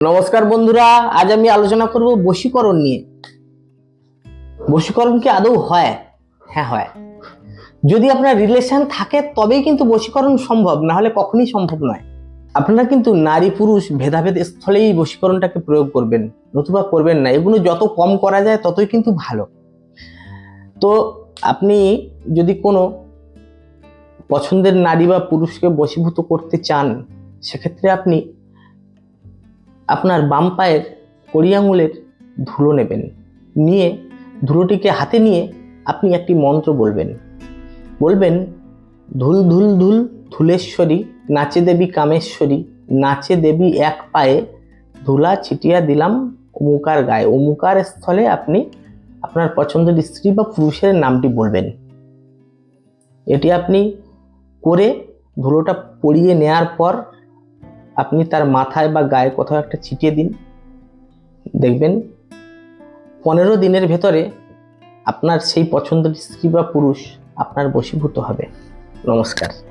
নমস্কার বন্ধুরা, আজ আমি আলোচনা করব বশীকরণ নিয়ে। বশীকরণ কি আদৌ হয়? হ্যাঁ, হয়। যদি আপনার রিলেশন থাকে তবেই কিন্তু বশীকরণ সম্ভব, না হলে কখনোই সম্ভব নয়। আপনারা কিন্তু নারী পুরুষ ভেদাভেদ স্থলেই বশীকরণটাকে প্রয়োগ করবেন, নতুবা করবেন না। এগুলো যত কম করা যায় ততই কিন্তু ভালো। তো আপনি যদি কোনো পছন্দের নারী বা পুরুষকে বশীভূত করতে চান, সেক্ষেত্রে আপনি আপনার বাম পায়ের কড়ি আঙুলের ধুলো নেবেন, নিয়ে ধুলোটিকে হাতে নিয়ে আপনি একটি মন্ত্র বলবেন ধুল ধুল ধুল ধুলেশ্বরী, নাচে দেবী কামেশ্বরী, নাচে দেবী এক পায়ে, ধুলা ছিটিয়া দিলাম অমুকার গায়ে। অমুকার স্থলে আপনি আপনার পছন্দের স্ত্রী বা পুরুষের নামটি বলবেন। এটি আপনি করে ধুলোটা পরিয়ে নেয়ার পর আপনি তার মাথায় বা গায়ে কোথাও একটা ছিটিয়ে দিন। দেখবেন 15 দিনের ভেতরে আপনার সেই পছন্দের স্ত্রী বা পুরুষ আপনার বশীভূত হবে। নমস্কার।